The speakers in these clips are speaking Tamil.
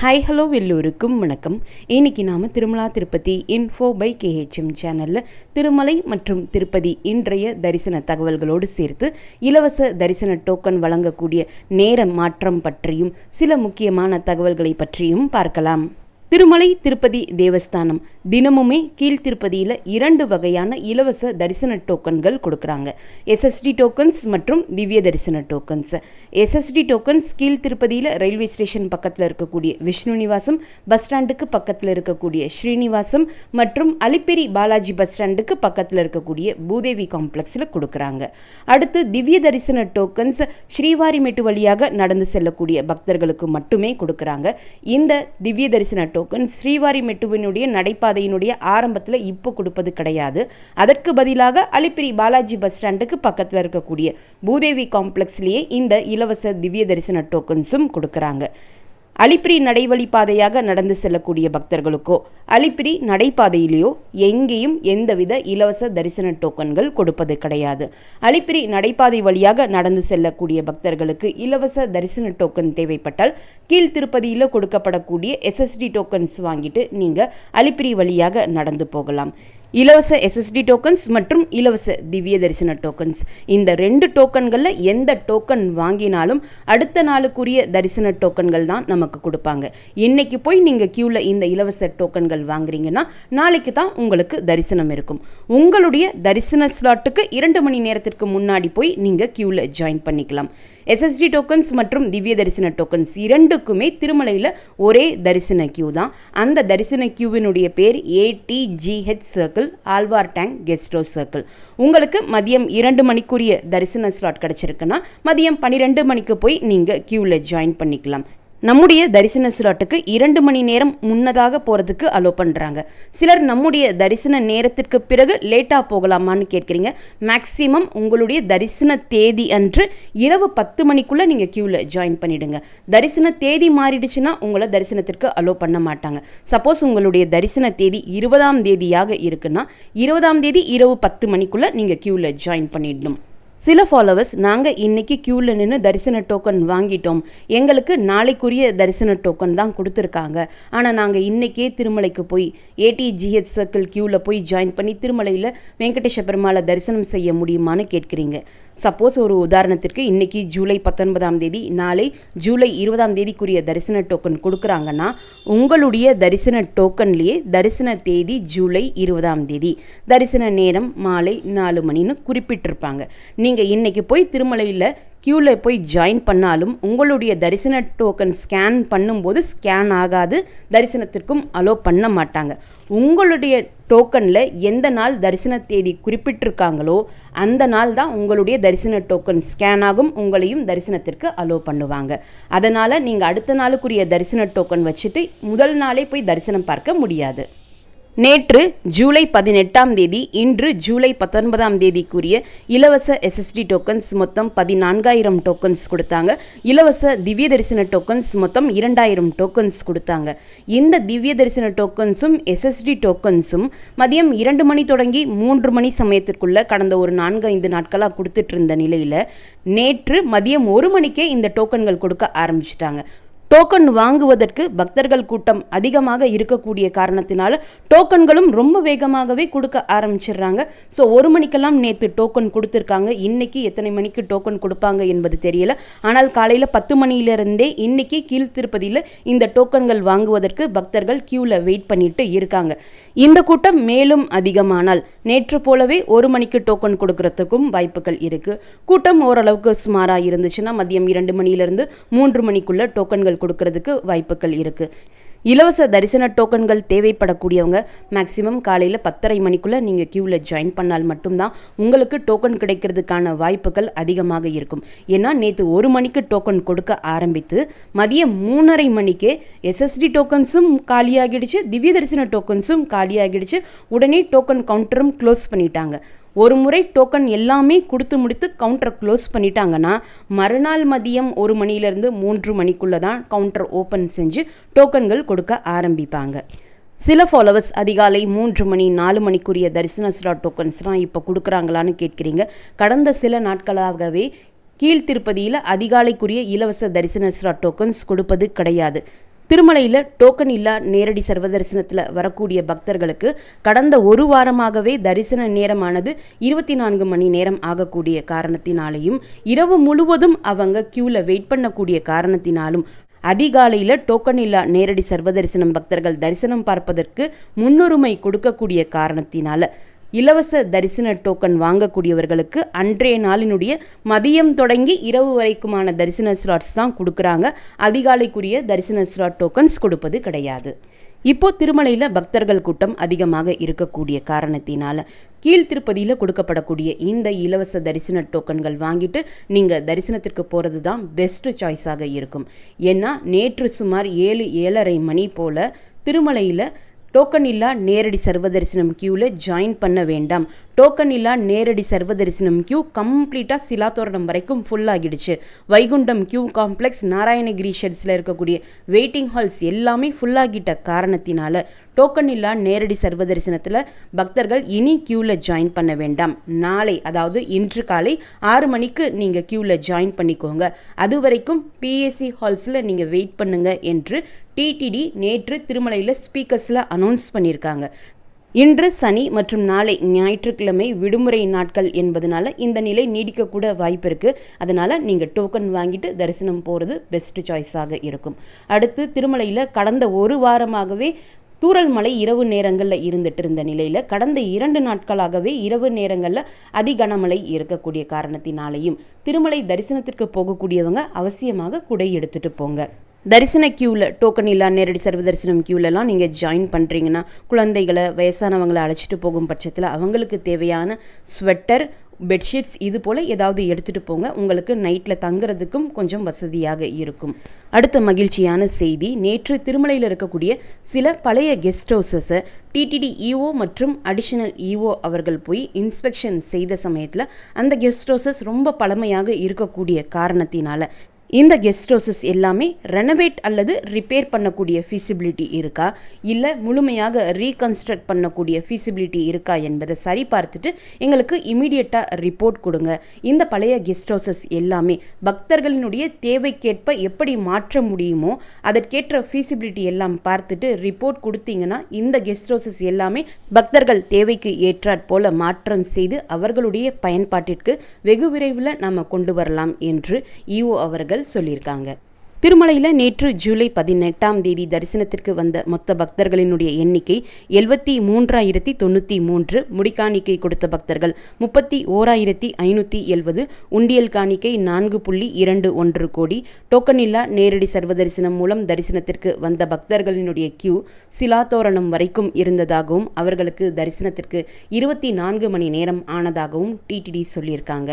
ஹாய் ஹலோ எல்லோருக்கும் வணக்கம். இன்றைக்கி நாம் திருமலா திருப்பதி இன்ஃபோ பை கேஹெச்எம் சேனலில் திருமலை மற்றும் திருப்பதி இன்றைய தரிசன தகவல்களோடு சேர்த்து இலவச தரிசன டோக்கன் வழங்கக்கூடிய நேர மாற்றம் பற்றியும் சில முக்கியமான தகவல்களை பற்றியும் பார்க்கலாம். திருமலை திருப்பதி தேவஸ்தானம் தினமுமே கீழ்த்திருப்பதியில் 2 வகையான இலவச தரிசன டோக்கன்கள் கொடுக்குறாங்க. எஸ்எஸ்டி டோக்கன்ஸ் மற்றும் Divya Darshan tokens. SSD tokens கீழ்த்திருப்பதியில் ரயில்வே ஸ்டேஷன் பக்கத்தில் இருக்கக்கூடிய விஷ்ணு நிவாசம், பஸ் ஸ்டாண்டுக்கு பக்கத்தில் இருக்கக்கூடிய ஸ்ரீனிவாசம் மற்றும் அலிப்பேரி பாலாஜி பஸ் ஸ்டாண்டுக்கு பக்கத்தில் இருக்கக்கூடிய பூதேவி காம்ப்ளெக்ஸில் கொடுக்குறாங்க. அடுத்து திவ்ய தரிசன டோக்கன்ஸ் ஸ்ரீவாரிமெட்டு வழியாக நடந்து செல்லக்கூடிய பக்தர்களுக்கு மட்டுமே கொடுக்குறாங்க. இந்த திவ்ய தரிசன டோக்கன் ஸ்ரீவாரிமெட்டுவினுடைய நடைபாதையினுடைய ஆரம்பத்தில் இப்போ கொடுப்பது கிடையாது. அதற்கு பதிலாக அலிப்பேரி பாலாஜி பஸ் ஸ்டாண்டுக்கு பக்கத்தில் இருக்கக்கூடிய பூதேவி காம்ப்ளெக்ஸ்லேயே இந்த இலவச திவ்ய தரிசன டோக்கன்ஸும் கொடுக்குறாங்க. அலிப்பேரி நடைவழி பாதையாக நடந்து செல்லக்கூடிய பக்தர்களுக்கோ அலிப்பேரி நடைபாதையிலேயோ எங்கேயும் எந்தவித இலவச தரிசன டோக்கன்கள் கொடுப்பது கிடையாது. அலிப்பேரி நடைபாதை வழியாக நடந்து செல்லக்கூடிய பக்தர்களுக்கு இலவச தரிசன டோக்கன் தேவைப்பட்டால் கீழ்த்திருப்பதியில் கொடுக்கப்படக்கூடிய எஸ்எஸ்டி டோக்கன்ஸ் வாங்கிட்டு நீங்கள் அலிப்பேரி வழியாக நடந்து போகலாம். இலவச எஸ்எஸ்டி டோக்கன்ஸ் மற்றும் இலவச திவ்ய தரிசன டோக்கன்ஸ், இந்த 2 டோக்கன்களில் எந்த டோக்கன் வாங்கினாலும் அடுத்த நாளுக்குரிய தரிசன டோக்கன்கள் தான் நமக்கு கொடுப்பாங்க. இன்னைக்கு போய் நீங்கள் கியூவில் இந்த இலவச டோக்கன்கள் வாங்குறீங்கன்னா நாளைக்கு தான் உங்களுக்கு தரிசனம் இருக்கும். உங்களுடைய தரிசன ஸ்லாட்டுக்கு 2 மணி நேரத்திற்கு முன்னாடி போய் நீங்கள் கியூவில் ஜாயின் பண்ணிக்கலாம். எஸ்எஸ்டி டோக்கன்ஸ் மற்றும் திவ்ய தரிசன டோக்கன்ஸ் 2க்குமே திருமலையில் ஒரே தரிசன கியூ தான். அந்த தரிசன கியூவினுடைய பேர் ATGH circle, Alwar tank guest house circle. உங்களுக்கு மதியம் 2 மணிக்குரிய தரிசன ஸ்லாட் கிடச்சிருக்குன்னா மதியம் 12 மணிக்கு போய் நீங்கள் கியூவில் ஜாயின் பண்ணிக்கலாம். நம்முடைய தரிசன ஸ்லாட்டுக்கு 2 மணி நேரம் முன்னதாக போகிறதுக்கு அலோ பண்ணுறாங்க. சிலர் நம்முடைய தரிசன நேரத்திற்கு பிறகு லேட்டாக போகலாமான்னு கேட்குறீங்க. மேக்ஸிமம் உங்களுடைய தரிசன தேதி அன்று இரவு 10 மணிக்குள்ளே நீங்கள் கியூவில் ஜாயின் பண்ணிவிடுங்க. தரிசன தேதி மாறிடுச்சுன்னா உங்களை தரிசனத்திற்கு அலோ பண்ண மாட்டாங்க. சப்போஸ் உங்களுடைய தரிசன தேதி 20ஆம் தேதியாக இருக்குன்னா 20ஆம் தேதி இரவு 10 மணிக்குள்ளே நீங்கள் கியூவில் ஜாயின் பண்ணிடணும். சில ஃபாலோவர்ஸ் நாங்கள் இன்றைக்கி கியூவில் நின்று தரிசன டோக்கன் வாங்கிட்டோம், எங்களுக்கு நாளைக்குரிய தரிசன டோக்கன் தான் கொடுத்துருக்காங்க, ஆனால் நாங்கள் இன்றைக்கே திருமலைக்கு போய் ATGH சர்க்கிள் கியூவில் போய் ஜாயின் பண்ணி திருமலையில் வெங்கடேஷ பெருமாளை தரிசனம் செய்ய முடியுமான்னு கேட்குறீங்க. சப்போஸ் ஒரு உதாரணத்திற்கு இன்றைக்கி ஜூலை 19ஆம் தேதி, நாளை ஜூலை 20ஆம் தேதிக்குரிய தரிசன டோக்கன் கொடுக்குறாங்கன்னா உங்களுடைய தரிசன டோக்கன்லேயே தரிசன தேதி ஜூலை 20ஆம் தேதி, தரிசன நேரம் மாலை 4 மணின்னு குறிப்பிட்டிருப்பாங்க. நீங்கள் இன்றைக்கி போய் திருமலையில் கியூவில் போய் ஜாயின் பண்ணாலும் உங்களுடைய தரிசன டோக்கன் ஸ்கேன் பண்ணும்போது ஸ்கேன் ஆகாது, தரிசனத்திற்கும் அலோ பண்ண மாட்டாங்க. உங்களுடைய டோக்கனில் எந்த நாள் தரிசன தேதி குறிப்பிட்டிருக்காங்களோ அந்த நாள் தான் உங்களுடைய தரிசன டோக்கன் ஸ்கேன் ஆகும், உங்களையும் தரிசனத்திற்கு அலோ பண்ணுவாங்க. அதனால் நீங்கள் அடுத்த நாளுக்குரிய தரிசன டோக்கன் வச்சுட்டு முதல் நாளே போய் தரிசனம் பார்க்க முடியாது. நேற்று ஜூலை 18ஆம் தேதி, இன்று ஜூலை 19ஆம் தேதிக்குரிய இலவச எஸ்எஸ்டி டோக்கன்ஸ் மொத்தம் 14,000 டோக்கன்ஸ் கொடுத்தாங்க. இலவச திவ்ய தரிசன டோக்கன்ஸ் மொத்தம் 2,000 டோக்கன்ஸ் கொடுத்தாங்க. இந்த திவ்ய தரிசன டோக்கன்ஸும் எஸ்எஸ்டி டோக்கன்ஸும் மதியம் 2 மணி தொடங்கி 3 மணி சமயத்திற்குள்ள கடந்த ஒரு 4-5 நாட்களாக கொடுத்துட்டு இருந்த நிலையில் நேற்று மதியம் 1 மணிக்கே இந்த டோக்கன்கள் கொடுக்க ஆரம்பிச்சிட்டாங்க. டோக்கன் வாங்குவதற்கு பக்தர்கள் கூட்டம் அதிகமாக இருக்கக்கூடிய காரணத்தினால டோக்கன்களும் ரொம்ப வேகமாகவே கொடுக்க ஆரம்பிச்சிடுறாங்க. ஸோ 1 மணிக்கெல்லாம் நேற்று டோக்கன் கொடுத்துருக்காங்க. இன்றைக்கி எத்தனை மணிக்கு டோக்கன் கொடுப்பாங்க என்பது தெரியல. ஆனால் காலையில் 10 மணியிலிருந்தே இன்றைக்கி கீழ்த்திருப்பதியில் இந்த டோக்கன்கள் வாங்குவதற்கு பக்தர்கள் கியூவில் வெயிட் பண்ணிட்டு இருக்காங்க. இந்த கூட்டம் மேலும் அதிகமானால் நேற்று போலவே 1 மணிக்கு டோக்கன் கொடுக்கறதுக்கும் வாய்ப்புகள் இருக்குது. கூட்டம் ஓரளவுக்கு சுமாராக இருந்துச்சுன்னா மதியம் 2 மணியிலிருந்து 3 மணிக்குள்ளே டோக்கன்கள் கொடுக்கறதுக்கு வாய்ப்புகள் இருக்குது. இலவச தரிசன டோக்கன்கள் தேவைப்படக்கூடியவங்க மேக்ஸிமம் காலையில் 10:30 மணிக்குள்ளே நீங்கள் கியூவில் ஜாயின் பண்ணால் மட்டும்தான் உங்களுக்கு டோக்கன் கிடைக்கிறதுக்கான வாய்ப்புகள் அதிகமாக இருக்கும். ஏன்னா நேற்று 1 மணிக்கு டோக்கன் கொடுக்க ஆரம்பித்து மதியம் 3:30 மணிக்கே எஸ்எஸ்டி டோக்கன்ஸும் காலியாகிடுச்சு, திவ்ய தரிசன டோக்கன்ஸும் காலியாகிடுச்சு. உடனே டோக்கன் கவுண்டரும் க்ளோஸ் பண்ணிட்டாங்க. ஒரு முறை டோக்கன் எல்லாமே கொடுத்து முடித்து கவுண்டர் க்ளோஸ் பண்ணிட்டாங்கன்னா மறுநாள் மதியம் 1 மணியிலேருந்து 3 மணிக்குள்ளே தான் கவுண்டர் ஓப்பன் செஞ்சு டோக்கன்கள் கொடுக்க ஆரம்பிப்பாங்க. சில ஃபாலோவர்ஸ் அதிகாலை 3 மணி 4 மணிக்குரிய தரிசன ஸ்லாட் டோக்கன்ஸ்லாம் இப்போ கொடுக்குறாங்களான்னு கேட்குறீங்க. கடந்த சில நாட்களாகவே கீழ்த்திருப்பதியில் அதிகாலைக்குரிய இலவச தரிசன ஸ்லாட் டோக்கன்ஸ் கொடுப்பது கிடையாது. திருமலையில் டோக்கன் இல்லா நேரடி சர்வதரிசனத்தில் வரக்கூடிய பக்தர்களுக்கு கடந்த ஒரு வாரமாகவே தரிசன நேரமானது 24 மணி நேரம் ஆகக்கூடிய காரணத்தினாலையும் இரவு முழுவதும் அவங்க கியூவில் வெயிட் பண்ணக்கூடிய காரணத்தினாலும் அதிகாலையில் டோக்கன் இல்லா நேரடி சர்வதரிசனம் பக்தர்கள் தரிசனம் பார்ப்பதற்கு முன்னுரிமை கொடுக்கக்கூடிய காரணத்தினால இலவச தரிசன டோக்கன் வாங்கக்கூடியவர்களுக்கு அன்றைய நாளினுடைய மதியம் தொடங்கி இரவு வரைக்குமான தரிசன ஸ்லாட்ஸ் தான் கொடுக்குறாங்க. அதிகாலைக்குரிய தரிசன ஸ்லாட் டோக்கன்ஸ் கொடுப்பது கிடையாது. இப்போ திருமலையில் பக்தர்கள் கூட்டம் அதிகமாக இருக்கக்கூடிய காரணத்தினால கீழ்த்திருப்பதியில் கொடுக்கப்படக்கூடிய இந்த இலவச தரிசன டோக்கன்கள் வாங்கிட்டு நீங்கள் தரிசனத்திற்கு போகிறது தான் பெஸ்ட் சாய்ஸாக இருக்கும். ஏன்னா நேற்று சுமார் 7-7:30 மணி போல் திருமலையில் டோக்கன் இல்லா நேரடி சர்வதரிசனம் கியூவில் ஜாயின் பண்ண வேண்டாம். டோக்கன் இல்லா நேரடி சர்வதரிசனம் கியூ கம்ப்ளீட்டாக சிலாத்தோரணம் வரைக்கும் ஃபுல்லாகிடுச்சு. வைகுண்டம் கியூ காம்ப்ளெக்ஸ், நாராயணகிரி ஷெட்ஸில் இருக்கக்கூடிய வெயிட்டிங் ஹால்ஸ் எல்லாமே ஃபுல்லாகிட்ட காரணத்தினால டோக்கன் இல்லா நேரடி சர்வதரிசனத்தில் பக்தர்கள் இனி கியூவில் ஜாயின் பண்ண வேண்டாம். நாளை, அதாவது இன்று காலை 6 மணிக்கு நீங்கள் கியூவில் ஜாயின் பண்ணிக்கோங்க. அது வரைக்கும் பிஎஸ்சி ஹால்ஸில் நீங்கள் வெயிட் பண்ணுங்க என்று டிடிடி நேற்று திருமலையில் ஸ்பீக்கர்ஸில் அனௌன்ஸ் பண்ணியிருக்காங்க. இன்று சனி மற்றும் நாளை ஞாயிற்றுக்கிழமை விடுமுறை நாட்கள் என்பதனால இந்த நிலை நீடிக்கக்கூட வாய்ப்பு இருக்குது. அதனால் நீங்கள் டோக்கன் வாங்கிட்டு தரிசனம் போகிறது பெஸ்ட் சாய்ஸாக இருக்கும். அடுத்து திருமலையில் கடந்த ஒரு வாரமாகவே தூறல் மழை இரவு நேரங்களில் இருந்துட்டு இருந்த நிலையில் கடந்த 2 நாட்களாகவே இரவு நேரங்களில் அதிகனமழை இருக்கக்கூடிய காரணத்தினாலேயும் திருமலை தரிசனத்திற்கு போகக்கூடியவங்க அவசியமாக குடை எடுத்துகிட்டு போங்க. தரிசன கியூவில் டோக்கன் இல்லா நேரடி சர்வதரிசனம் கியூலலாம் நீங்கள் ஜாயின் பண்ணுறீங்கன்னா குழந்தைகளை வயசானவங்களை அழைச்சிட்டு போகும் பட்சத்தில் அவங்களுக்கு தேவையான ஸ்வெட்டர், பெட்ஷீட்ஸ் இது போல் ஏதாவது எடுத்துகிட்டு போங்க. உங்களுக்கு நைட்டில் தங்குறதுக்கும் கொஞ்சம் வசதியாக இருக்கும். அடுத்த மகிழ்ச்சியான செய்தி, நேற்று திருமலையில் இருக்கக்கூடிய சில பழைய கெஸ்ட் ஹவுசஸை டிடிடி இஓ மற்றும் அடிஷனல் இஓ அவர்கள் போய் இன்ஸ்பெக்ஷன் செய்த சமயத்தில் அந்த கெஸ்ட் ஹவுசஸ் ரொம்ப பழமையாக இருக்கக்கூடிய காரணத்தினால இந்த கெஸ்ட் ஹவுசஸ் எல்லாமே ரெனோவேட் அல்லது ரிப்பேர் பண்ணக்கூடிய ஃபீசிபிலிட்டி இருக்கா, இல்லை முழுமையாக ரீகன்ஸ்ட்ரக்ட் பண்ணக்கூடிய ஃபீசிபிலிட்டி இருக்கா என்பதை சரி பார்த்துட்டு எங்களுக்கு இமீடியட்டாக ரிப்போர்ட் கொடுங்க. இந்த பழைய கெஸ்ட் ஹவுசஸ் எல்லாமே பக்தர்களினுடைய தேவைக்கேற்ப எப்படி மாற்ற முடியுமோ அதற்கேற்ற ஃபீசிபிலிட்டி எல்லாம் பார்த்துட்டு ரிப்போர்ட் கொடுத்தீங்கன்னா இந்த கெஸ்ட் ஹவுசஸ் எல்லாமே பக்தர்கள் தேவைக்கு ஏற்றாற் போல மாற்றம் செய்து அவர்களுடைய பயன்பாட்டிற்கு வெகு விரைவில் நாம் கொண்டு வரலாம் என்று இஓ அவர்கள் சொல்லியிருக்காங்க. திருமலையில் நேற்று ஜூலை 18ஆம் தேதி தரிசனத்திற்கு வந்த மொத்த பக்தர்களினுடைய எண்ணிக்கை 73,093. முடிக்காணிக்கை கொடுத்த பக்தர்கள் 31,570. உண்டியல் காணிக்கை 4.21 கோடி. டோக்கன் இல்லா நேரடி சர்வதரிசனம் மூலம் தரிசனத்திற்கு வந்த பக்தர்களினுடைய கியூ சிலாத்தோரணம் வரைக்கும் இருந்ததாகவும் அவர்களுக்கு தரிசனத்திற்கு 24 மணி நேரம் ஆனதாகவும் டிடிடி சொல்லியிருக்காங்க.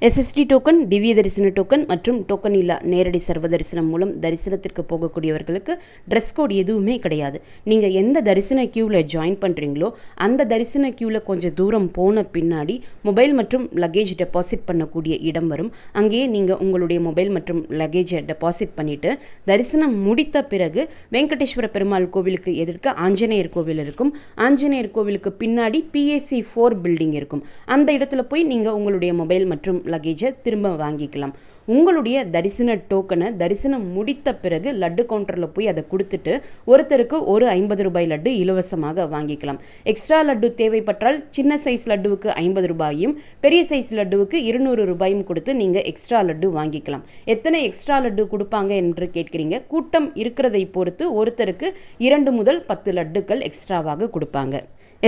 எஸ்எஸ்டி டோக்கன், திவ்ய தரிசன டோக்கன் மற்றும் டோக்கன் இல்லா நேரடி சர்வதரிசனம் மூலம் தரிசனத்திற்கு போகக்கூடியவர்களுக்கு ட்ரெஸ் கோட் எதுவுமே கிடையாது. நீங்கள் எந்த தரிசன கியூவில் ஜாயின் பண்ணுறீங்களோ அந்த தரிசன கியூவில் கொஞ்சம் தூரம் போன பின்னாடி மொபைல் மற்றும் லக்கேஜ் டெபாசிட் பண்ணக்கூடிய இடம் வரும். அங்கேயே நீங்கள் உங்களுடைய மொபைல் மற்றும் லக்கேஜை டெபாசிட் பண்ணிவிட்டு தரிசனம் முடித்த பிறகு வெங்கடேஸ்வர பெருமாள் கோவிலுக்கு எதிர்க்க ஆஞ்சநேயர் கோவில் இருக்கும். ஆஞ்சநேயர் கோவிலுக்கு பின்னாடி PAC 4 பில்டிங் இருக்கும். அந்த இடத்துல போய் நீங்கள் உங்களுடைய மொபைல் மற்றும் லக்கேஜை திரும்ப வாங்கிக்கலாம். உங்களுடைய தரிசன டோக்கனை தரிசனம் முடித்த பிறகு லட்டு கவுண்டரில் போய் அதை கொடுத்துட்டு ஒருத்தருக்கு ஒரு 50 ரூபாய் லட்டு இலவசமாக வாங்கிக்கலாம். எக்ஸ்ட்ரா லட்டு தேவைப்பட்டால் சின்ன சைஸ் லட்டுவுக்கு 50 ரூபாயும் பெரிய சைஸ் லட்டுவுக்கு 200 ரூபாயும் கொடுத்து நீங்கள் எக்ஸ்ட்ரா லட்டு வாங்கிக்கலாம். எத்தனை எக்ஸ்ட்ரா லட்டு கொடுப்பாங்க என்று கேட்குறீங்க. கூட்டம் இருக்கிறதை பொறுத்து ஒருத்தருக்கு 2 முதல் 10 லட்டுக்கள் எக்ஸ்ட்ராவாக கொடுப்பாங்க.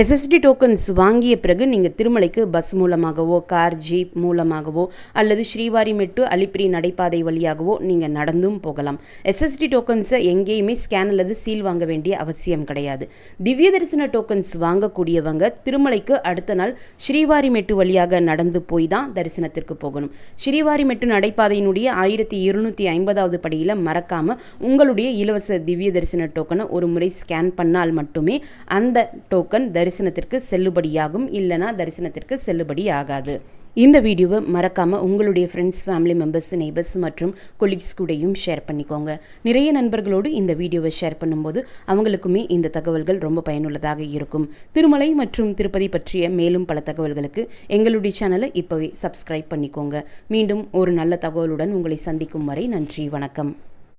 எஸ்எஸ்டி டோக்கன்ஸ் வாங்கிய பிறகு நீங்கள் திருமலைக்கு பஸ் மூலமாகவோ கார் ஜீப் மூலமாகவோ அல்லது ஸ்ரீவாரிமெட்டு அலிப்பிரி நடைபாதை வழியாகவோ நீங்கள் நடந்தும் போகலாம். எஸ்எஸ்டி டோக்கன்ஸை எங்கேயுமே ஸ்கேன் அல்லது சீல் வாங்க வேண்டிய அவசியம் கிடையாது. திவ்ய தரிசன டோக்கன்ஸ் வாங்கக்கூடியவங்க திருமலைக்கு அடுத்த நாள் ஸ்ரீவாரிமெட்டு வழியாக நடந்து போய் தான் தரிசனத்திற்கு போகணும். ஸ்ரீவாரிமெட்டு நடைபாதையினுடைய 1250வது படியில் மறக்காமல் உங்களுடைய இலவச திவ்ய தரிசன டோக்கனை ஒரு முறை ஸ்கேன் பண்ணால் மட்டுமே அந்த டோக்கன் தரிசனத்திற்கு செல்லுபடியாகும், இல்லைனா தரிசனத்திற்கு செல்லுபடி ஆகாது. இந்த வீடியோவை மறக்காமல் உங்களுடைய ஃப்ரெண்ட்ஸ், ஃபேமிலி மெம்பர்ஸ், நெய்பர்ஸ் மற்றும் கொலீக்ஸ் கூடயும் ஷேர் பண்ணிக்கோங்க. நிறைய நண்பர்களோடு இந்த வீடியோவை ஷேர் பண்ணும்போது அவங்களுக்குமே இந்த தகவல்கள் ரொம்ப பயனுள்ளதாக இருக்கும். திருமலை மற்றும் திருப்பதி பற்றிய மேலும் பல தகவல்களுக்கு எங்களுடைய சேனலை இப்போவே சப்ஸ்கிரைப் பண்ணிக்கோங்க. மீண்டும் ஒரு நல்ல தகவலுடன் உங்களை சந்திக்கும் வரை நன்றி, வணக்கம்.